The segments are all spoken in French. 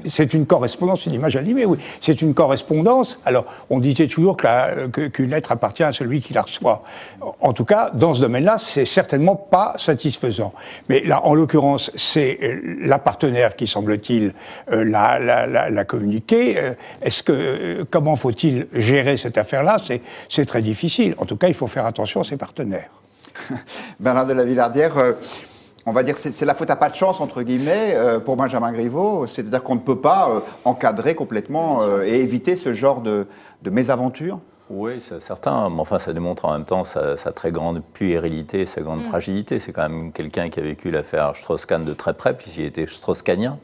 c'est une correspondance, une image animée, oui. C'est une correspondance. Alors, on disait toujours qu'une lettre appartient à celui qui la reçoit. En tout cas, dans ce domaine-là, c'est certainement pas satisfaisant. Mais là, en l'occurrence, c'est la partenaire qui, semble-t-il, l'a communiqué. Comment faut-il gérer cette affaire-là? C'est très difficile. En tout cas, il faut faire attention à ses partenaires. Bernard de la Villardière, on va dire c'est la faute à pas de chance, entre guillemets, pour Benjamin Griveaux. C'est-à-dire qu'on ne peut pas encadrer complètement et éviter ce genre de mésaventure. Oui, c'est certain, mais enfin ça démontre en même temps sa très grande puérilité, sa grande fragilité. C'est quand même quelqu'un qui a vécu l'affaire Strauss-Kahn de très près, puisqu'il était strauss-kahnien.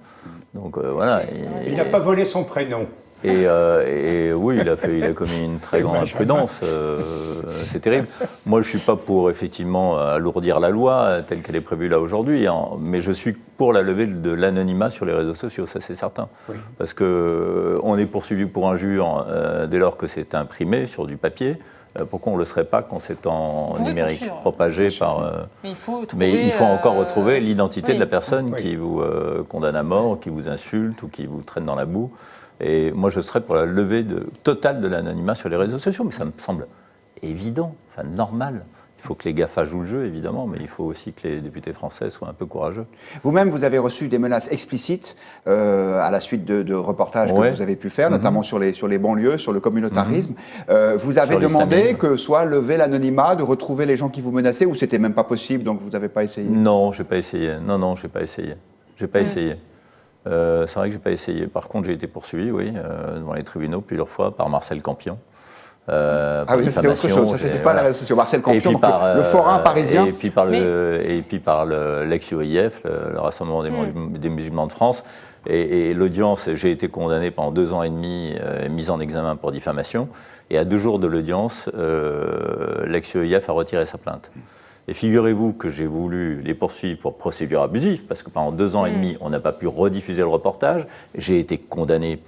Donc voilà. Il n'a pas volé son prénom. Et oui, il a commis une très grande imprudence. C'est terrible. Moi, je ne suis pas pour, effectivement, alourdir la loi telle qu'elle est prévue là aujourd'hui, hein, mais je suis pour la levée de l'anonymat sur les réseaux sociaux, ça c'est certain. Oui. Parce qu'on est poursuivi pour injure dès lors que c'est imprimé sur du papier. Pourquoi on ne le serait pas quand c'est en numérique, propagé par... Mais il faut encore retrouver l'identité de la personne qui vous condamne à mort, qui vous insulte ou qui vous traîne dans la boue. Et moi, je serais pour la levée totale de l'anonymat sur les réseaux sociaux, mais ça me semble évident, enfin normal. Il faut que les GAFA jouent le jeu, évidemment, mais il faut aussi que les députés français soient un peu courageux. Vous-même, vous avez reçu des menaces explicites à la suite de reportages que vous avez pu faire, notamment sur les banlieues, sur le communautarisme. Vous avez demandé que soit levé l'anonymat, de retrouver les gens qui vous menaçaient, ou c'était même pas possible, donc vous n'avez pas essayé? Non, j'ai pas essayé. Non, j'ai pas essayé. J'ai pas essayé. C'est vrai que j'ai pas essayé. Par contre, j'ai été poursuivi, oui, devant les tribunaux plusieurs fois par Marcel Campion. Ah oui, c'était autre chose. Ça, c'était pas les réseaux sociaux. Marcel Campion, donc le forain parisien. Et puis par l'ex-UIF, le Rassemblement des musulmans de France. Et l'audience, j'ai été condamné pendant 2 ans et demi, mis en examen pour diffamation. Et à 2 jours de l'audience, l'ex-UIF a retiré sa plainte. Et figurez-vous que j'ai voulu les poursuivre pour procédure abusive, parce que pendant 2 ans et demi, on n'a pas pu rediffuser le reportage. J'ai été condamné,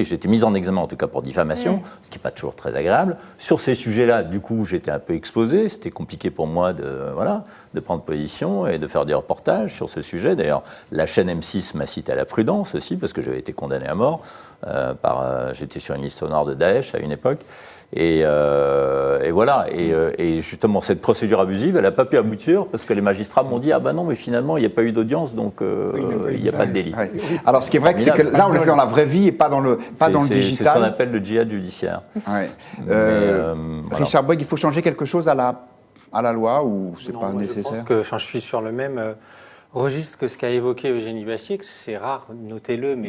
j'ai été mis en examen en tout cas pour diffamation, ce qui n'est pas toujours très agréable. Sur ces sujets-là, du coup, j'étais un peu exposé. C'était compliqué pour moi de prendre position et de faire des reportages sur ce sujet. D'ailleurs, la chaîne M6 m'a cité à la prudence aussi, parce que j'avais été condamné à mort. J'étais sur une liste noire de Daesh à une époque. Et voilà. Et justement, cette procédure abusive, elle n'a pas pu aboutir parce que les magistrats m'ont dit « Ah ben non, mais finalement, il n'y a pas eu d'audience, donc il n'y a pas de délit. » Alors, ce qui est vrai, c'est que là, on le fait dans la vraie vie et pas dans le digital. C'est ce qu'on appelle le djihad judiciaire. Richard Boyd, il faut changer quelque chose à la loi ou c'est pas nécessaire? Je pense que je suis sur le même registre que ce qu'a évoqué Eugénie Bastier, que c'est rare, notez-le, mais